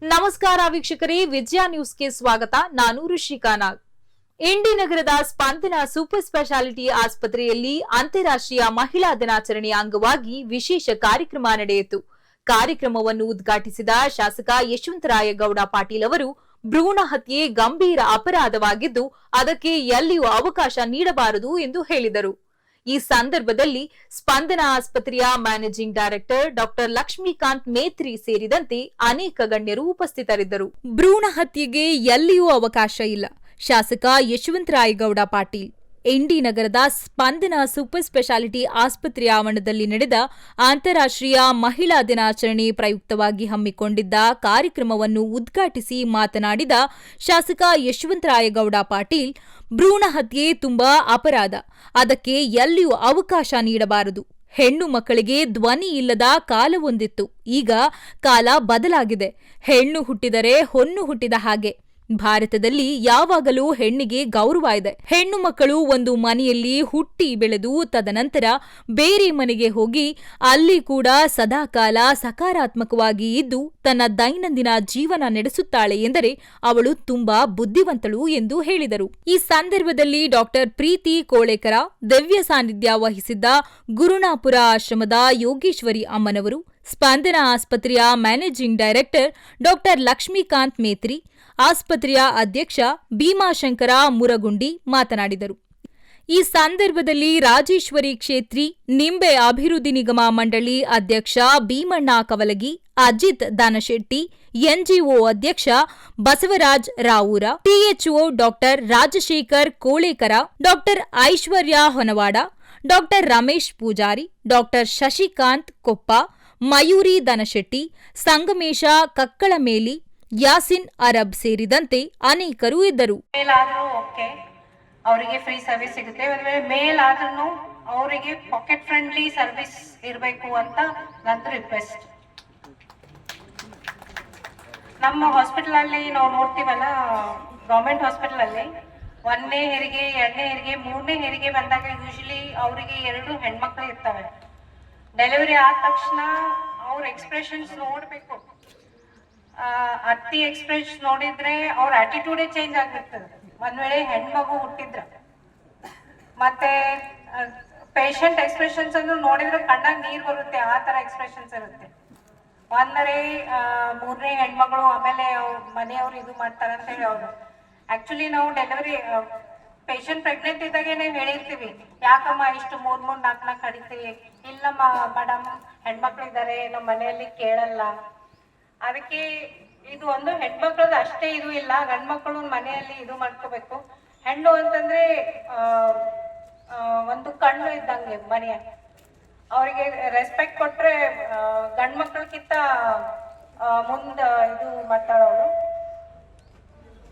ನಮಸ್ಕಾರ ವೀಕ್ಷಕರೇ, ವಿಜಯ ನ್ಯೂಸ್ಗೆ ಸ್ವಾಗತ. ನಾನು ಋಷಿಕಾ ನಾಗ್. ಇಂಡಿ ನಗರದ ಸ್ಪಂದನ ಸೂಪರ್ ಸ್ಪೆಷಾಲಿಟಿ ಆಸ್ಪತ್ರೆಯಲ್ಲಿ ಅಂತಾರಾಷ್ಟ್ರೀಯ ಮಹಿಳಾ ದಿನಾಚರಣೆಯ ಅಂಗವಾಗಿ ವಿಶೇಷ ಕಾರ್ಯಕ್ರಮ ನಡೆಯಿತು. ಕಾರ್ಯಕ್ರಮವನ್ನು ಉದ್ಘಾಟಿಸಿದ ಶಾಸಕ ಯಶವಂತರಾಯಗೌಡ ಪಾಟೀಲ್ ಅವರು ಭ್ರೂಣ ಹತ್ಯೆ ಗಂಭೀರ ಅಪರಾಧವಾಗಿದ್ದು ಅದಕ್ಕೆ ಎಲ್ಲಿಯೂ ಅವಕಾಶ ನೀಡಬಾರದು ಎಂದು ಹೇಳಿದರು. ಈ ಸಂದರ್ಭದಲ್ಲಿ ಸ್ಪಂದನ ಆಸ್ಪತ್ರೆಯ managing director doctor Lakshmikant Metri ಸೇರಿದಂತೆ ಅನೇಕ ಗಣ್ಯರು ಉಪಸ್ಥಿತರಿದ್ದರು. ಭ್ರೂಣ ಹತ್ಯೆಗೆ ಎಲ್ಲಿಯೂ ಅವಕಾಶ ಇಲ್ಲ. ಶಾಸಕ ಯಶವಂತರಾಯಗೌಡ ಪಾಟೀಲ್. ಇಂಡಿ ನಗರದ ಸ್ಪಂದನ ಸೂಪರ್ ಸ್ಪೆಷಾಲಿಟಿ ಆಸ್ಪತ್ರೆ ಆವರಣದಲ್ಲಿ ನಡೆದ ಅಂತಾರಾಷ್ಟ್ರೀಯ ಮಹಿಳಾ ದಿನಾಚರಣೆ ಪ್ರಯುಕ್ತವಾಗಿ ಹಮ್ಮಿಕೊಂಡಿದ್ದ ಕಾರ್ಯಕ್ರಮವನ್ನು ಉದ್ಘಾಟಿಸಿ ಮಾತನಾಡಿದ ಶಾಸಕ ಯಶವಂತರಾಯಗೌಡ ಪಾಟೀಲ್, ಭ್ರೂಣ ಹತ್ಯೆ ತುಂಬಾ ಅಪರಾಧ, ಅದಕ್ಕೆ ಎಲ್ಲಿಯೂ ಅವಕಾಶ ನೀಡಬಾರದು. ಹೆಣ್ಣು ಮಕ್ಕಳಿಗೆ ಧ್ವನಿ ಇಲ್ಲದ ಕಾಲವೊಂದಿತ್ತು. ಈಗ ಕಾಲ ಬದಲಾಗಿದೆ. ಹೆಣ್ಣು ಹುಟ್ಟಿದರೆ ಹೊನ್ನು ಹುಟ್ಟಿದ ಹಾಗೆ. ಭಾರತದಲ್ಲಿ ಯಾವಾಗಲೂ ಹೆಣ್ಣಿಗೆ ಗೌರವ ಇದೆ. ಹೆಣ್ಣು ಮಕ್ಕಳು ಒಂದು ಮನೆಯಲ್ಲಿ ಹುಟ್ಟಿ ಬೆಳೆದು ತದನಂತರ ಬೇರೆ ಮನೆಗೆ ಹೋಗಿ ಅಲ್ಲಿ ಕೂಡ ಸದಾಕಾಲ ಸಕಾರಾತ್ಮಕವಾಗಿ ಇದ್ದು ತನ್ನ ದೈನಂದಿನ ಜೀವನ ನಡೆಸುತ್ತಾಳೆ ಎಂದರೆ ಅವಳು ತುಂಬಾ ಬುದ್ಧಿವಂತಳು ಎಂದು ಹೇಳಿದರು. ಈ ಸಂದರ್ಭದಲ್ಲಿ ಡಾಕ್ಟರ್ ಪ್ರೀತಿ ಕೋಳೇಕರ ದಿವ್ಯ ಸಾನ್ನಿಧ್ಯ ವಹಿಸಿದ್ದ ಗುರುಣಾಪುರ ಆಶ್ರಮದ ಯೋಗೇಶ್ವರಿ ಅಮ್ಮನವರು, ಸ್ಪಂದನ ಆಸ್ಪತ್ರೆಯ managing director doctor Lakshmikant Metri, ಆಸ್ಪತ್ರೆಯ ಅಧ್ಯಕ್ಷ ಭೀಮಾಶಂಕರ ಮುರಗುಂಡಿ ಮಾತನಾಡಿದರು. ಈ ಸಂದರ್ಭದಲ್ಲಿ ರಾಜೇಶ್ವರಿ ಕ್ಷೇತ್ರಿ, ನಿಂಬೆ ಅಭಿವೃದ್ಧಿ ನಿಗಮ ಮಂಡಳಿ ಅಧ್ಯಕ್ಷ ಭೀಮಣ್ಣ ಕವಲಗಿ, ಅಜಿತ್ ದಾನಶೆಟ್ಟಿ, ಎನ್ಜಿಒ ಅಧ್ಯಕ್ಷ Basavaraj Ravoor, THO doctor Rajashekhar Kolekar, doctor Aishwarya Honawad, doctor Ramesh Pujari, doctor Shashikant Koppa, Mayuri Danashetti, Sangamesh Kakkalameli, Yasin Arab ಸೇರಿದಂತೆ ಅನೇಕರು ಇದ್ದರು. ಅವರಿಗೆ ಫ್ರೀ ಸರ್ವಿಸ್ ಸಿಗುತ್ತೆ. ಮೇಲ್ ಆದ್ರೂ ಅವರಿಗೆ ಪಾಕೆಟ್ ಫ್ರೆಂಡ್ಲಿ ಸರ್ವಿಸ್ ಇರಬೇಕು ಅಂತ ನಂತರ ರಿಕ್ವೆಸ್ಟ್. ನಮ್ಮ ಹಾಸ್ಪಿಟಲ್ ಅಲ್ಲಿ ನಾವು ನೋಡ್ತೀವಲ್ಲ, ಗೌರ್ಮೆಂಟ್ ಹಾಸ್ಪಿಟಲ್ ಅಲ್ಲಿ 1ನೇ ಹೆರಿಗೆ, 2ನೇ ಹೆರಿಗೆ, 3ನೇ ಹೆರಿಗೆ ಬಂದಾಗ ಯೂಶಲಿ ಅವರಿಗೆ 2 ಹೆಣ್ಮಕ್ಳು ಇರ್ತವೆ. ಡೆಲಿವರಿ ಆದ ತಕ್ಷಣ ಅವ್ರ ಎಕ್ಸ್ಪ್ರೆಷನ್ಸ್ ನೋಡ್ಬೇಕು. ಅತ್ತಿ ಎಕ್ಸ್ಪ್ರೆಸ್ ನೋಡಿದ್ರೆ ಅವ್ರ ಆಟಿಟ್ಯೂಡೇ ಚೇಂಜ್ ಆಗಿರ್ತದೆ. ಒಂದ್ ವೇಳೆ ಹೆಣ್ಮಗು ಹುಟ್ಟಿದ್ರ ಮತ್ತೆ ಪೇಷಂಟ್ ಎಕ್ಸ್ಪ್ರೆಷನ್ಸ್ ಅನ್ನು ನೋಡಿದ್ರೆ ಕಣ್ಣಾಗ ನೀರ್ ಬರುತ್ತೆ, ಆ ತರ ಎಕ್ಸ್ಪ್ರೆಷನ್ಸ್ ಇರುತ್ತೆ. ಒಂದರೆ 3ನೇ ಹೆಣ್ಮಗಳು ಆಮೇಲೆ ಮನೆಯವ್ರು ಇದು ಮಾಡ್ತಾರ ಅಂತ ಹೇಳಿ ಅವ್ರು ಆಕ್ಚುಲಿ ನಾವು ಡೆಲಿವರಿ ಪೇಷಂಟ್ ಪ್ರೆಗ್ನೆಂಟ್ ಇದ್ದಾಗೇನೆ ಹೇಳಿರ್ತೀವಿ, ಯಾಕಮ್ಮ ಇಷ್ಟು 3-4 ಕಡಿತೀವಿ. ಇಲ್ಲಮ್ಮ ಮೇಡಮ್, ಹೆಣ್ಮಕ್ಳು ಇದ್ದಾರೆ ನಮ್ಮ ಮನೆಯಲ್ಲಿ ಕೇಳಲ್ಲ. ಅದಕ್ಕೆ ಇದು ಒಂದು ಹೆಣ್ಮಕ್ಳದ್ದು ಅಷ್ಟೇ ಇದು ಇಲ್ಲ, ಗಂಡ್ಮಕ್ಳು ಮನೆಯಲ್ಲಿ ಇದು ಮಾಡ್ಕೋಬೇಕು. ಹೆಣ್ಣು ಅಂತಂದ್ರೆ ಒಂದು ಕಣ್ಣು ಇದ್ದಂಗೆ ಮನೆಯ, ಅವರಿಗೆ ರೆಸ್ಪೆಕ್ಟ್ ಕೊಟ್ರೆ ಗಂಡ್ಮಕ್ಳಕ್ಕಿಂತ ಮುಂದ ಇದು ಮಾಡ್ತಾಳವಳು.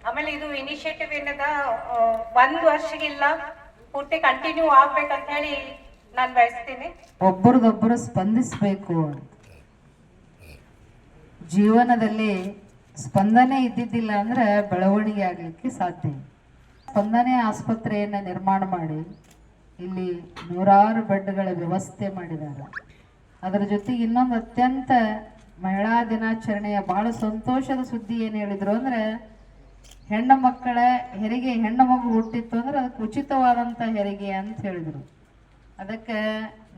ಆಮೇಲೆ ಇದು ಇನಿಷಿಯೇಟಿವ್ ಏನದ 1 ವರ್ಷಗಿಲ್ಲ, ಪೂರ್ತಿ ಕಂಟಿನ್ಯೂ ಆಗ್ಬೇಕಂತ ಹೇಳಿ ನಾನು ಬಯಸ್ತೀನಿ. ಒಬ್ಬರದೊಬ್ಬರು ಸ್ಪಂದಿಸಬೇಕು. ಜೀವನದಲ್ಲಿ ಸ್ಪಂದನೆ ಇದ್ದಿದ್ದಿಲ್ಲ ಅಂದ್ರೆ ಬೆಳವಣಿಗೆ ಆಗಲಿಕ್ಕೆ ಸಾಧ್ಯ. ಸ್ಪಂದನೆ ಆಸ್ಪತ್ರೆಯನ್ನು ನಿರ್ಮಾಣ ಮಾಡಿ ಇಲ್ಲಿ 100 ಬೆಡ್ಗಳ ವ್ಯವಸ್ಥೆ ಮಾಡಿದ್ದಾರೆ. ಅದರ ಜೊತೆಗೆ ಇನ್ನೊಂದು ಅತ್ಯಂತ ಮಹಿಳಾ ದಿನಾಚರಣೆಯ ಬಹಳ ಸಂತೋಷದ ಸುದ್ದಿ ಏನು ಹೇಳಿದ್ರು ಅಂದ್ರೆ, ಹೆಣ್ಣು ಮಕ್ಕಳ ಹೆರಿಗೆ, ಹೆಣ್ಣು ಮಗು ಹುಟ್ಟಿತ್ತು ಅಂದ್ರೆ ಅದಕ್ಕೆ ಉಚಿತವಾದಂಥ ಹೆರಿಗೆ ಅಂತ ಹೇಳಿದರು. ಅದಕ್ಕೆ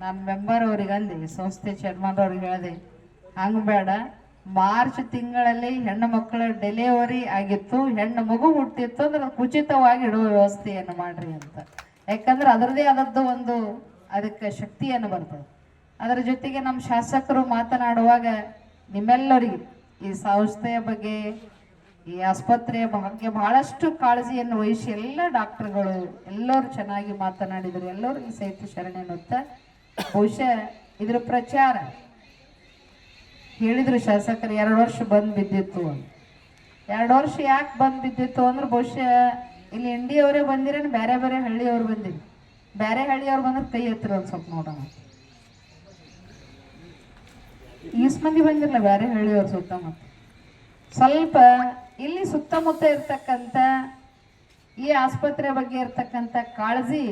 ನಾನು ಮೆಂಬರ್ ಅವ್ರಿಗೆ ಅಂದೆ, ಸಂಸ್ಥೆ ಚೇರ್ಮನ್ ಅವ್ರಿಗೆ ಹೇಳಿದೆ, ಹಂಗೆ ಬೇಡ, ಮಾರ್ಚ್ ತಿಂಗಳಲ್ಲಿ ಹೆಣ್ಣು ಮಕ್ಕಳ ಡೆಲಿವರಿ ಆಗಿತ್ತು, ಹೆಣ್ಣು ಮಗು ಹುಟ್ಟಿತ್ತು ಅಂದ್ರೆ ಅದಕ್ಕೆ ಉಚಿತವಾಗಿ ಇಡುವ ವ್ಯವಸ್ಥೆಯನ್ನು ಮಾಡ್ರಿ ಅಂತ. ಯಾಕಂದ್ರೆ ಅದರದೇ ಆದದ್ದು ಒಂದು ಅದಕ್ಕೆ ಶಕ್ತಿಯನ್ನು ಬರ್ತದೆ. ಅದರ ಜೊತೆಗೆ ನಮ್ಮ ಶಾಸಕರು ಮಾತನಾಡುವಾಗ ನಿಮ್ಮೆಲ್ಲರಿಗೆ ಈ ಸಂಸ್ಥೆಯ ಬಗ್ಗೆ, ಈ ಆಸ್ಪತ್ರೆಯ ಬಗ್ಗೆ ಬಹಳಷ್ಟು ಕಾಳಜಿಯನ್ನು ವಹಿಸಿ ಎಲ್ಲ ಡಾಕ್ಟರ್ಗಳು ಎಲ್ಲರೂ ಚೆನ್ನಾಗಿ ಮಾತನಾಡಿದರು. ಎಲ್ಲರಿಗೂ ಸಹಿತ ಶರಣೆನ್ನುತ್ತ ಬಹುಶಃ ಇದರ ಪ್ರಚಾರ ಹೇಳಿದ್ರು ಶಾಸಕರು 2 ವರ್ಷ ಬಂದ್ ಬಿದ್ದಿತ್ತು. 2 ವರ್ಷ ಯಾಕೆ ಬಂದ್ ಬಿದ್ದಿತ್ತು ಅಂದ್ರೆ ಬಹುಶಃ ಇಲ್ಲಿ ಇಂಡಿಯವರೇ ಬಂದಿರೇನು ಬೇರೆ ಬೇರೆ ಹಳ್ಳಿಯವ್ರು ಬಂದಿರಿ. ಬೇರೆ ಹಳ್ಳಿಯವ್ರು ಬಂದ್ರೆ ಕೈ ಎತ್ತಿರ ಒಂದು ಸ್ವಲ್ಪ ನೋಡೋಣ. ಈಸ್ ಮಂದಿ ಬಂದಿರಲ್ಲ ಬೇರೆ ಹಳ್ಳಿಯವ್ರು ಸುತ್ತಮುತ್ತ. ಸ್ವಲ್ಪ ಇಲ್ಲಿ ಸುತ್ತಮುತ್ತ ಇರ್ತಕ್ಕಂಥ ಈ ಆಸ್ಪತ್ರೆ ಬಗ್ಗೆ ಇರ್ತಕ್ಕಂಥ ಕಾಳಜಿ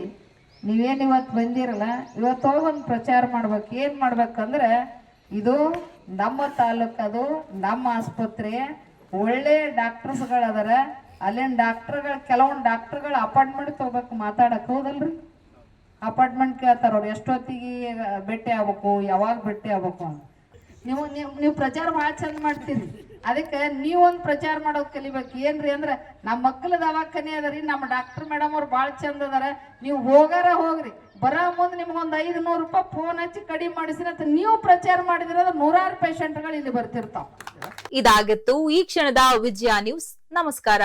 ನೀವೇನು ಇವತ್ತು ಬಂದಿರಲ್ಲ, ಇವತ್ತು ಒಂದು ಪ್ರಚಾರ ಮಾಡ್ಬೇಕು. ಏನು ಮಾಡ್ಬೇಕಂದ್ರೆ ಇದು ನಮ್ಮ ತಾಲೂಕದು ನಮ್ಮ ಆಸ್ಪತ್ರೆ ಒಳ್ಳೆ ಡಾಕ್ಟರ್ಸ್ಗಳದಾರ. ಅಲ್ಲಿನ ಡಾಕ್ಟರ್ಗಳು ಕೆಲವೊಂದು ಡಾಕ್ಟರ್ಗಳು ಅಪಾಯಿಂಟ್ಮೆಂಟ್ ತೊಗೋಬೇಕು ಮಾತಾಡಕ್ಕೆ, ಹೌದಲ್ರಿ? ಅಪಾಯಿಂಟ್ಮೆಂಟ್ ಕೇಳ್ತಾರ ಅವ್ರು, ಎಷ್ಟೊತ್ತಿಗೆ ಭೇಟಿ ಆಗ್ಬೇಕು, ಯಾವಾಗ ಭೇಟಿ ಆಗ್ಬೇಕು ಅಂತ. ನೀವು ಪ್ರಚಾರ ಭಾಳ ಚಂದ ಮಾಡ್ತೀರಿ. ಅದಕ್ಕೆ ನೀವೊಂದು ಪ್ರಚಾರ ಮಾಡೋದು ಕಲಿಬೇಕು. ಏನ್ರಿ ಅಂದ್ರೆ ನಮ್ಮ ಮಕ್ಕಳ ದವಾಖಾನೆ ಅದರಿ, ನಮ್ಮ ಡಾಕ್ಟರ್ ಮೇಡಮ್ ಅವ್ರು ಭಾಳ ಚಂದ ಅದಾರ, ನೀವು ಹೋಗಾರ ಹೋಗ್ರಿ, ಬರೋ ಮುಂದೆ ನಿಮ್ಗೊಂದು 500 ರೂಪಾಯಿ ಫೋನ್ ಹಚ್ಚಿ ಕಡಿಮೆ ಮಾಡಿಸಿರ ಅಂತ ನೀವು ಪ್ರಚಾರ ಮಾಡಿದ್ರೆ ನೂರಾರು ಪೇಷಂಟ್ಗಳು ಇಲ್ಲಿ ಬರ್ತಿರ್ತಾವ. ಇದಾಗಿತ್ತು ಈ ಕ್ಷಣದ ವಿಜಯ ನ್ಯೂಸ್. ನಮಸ್ಕಾರ.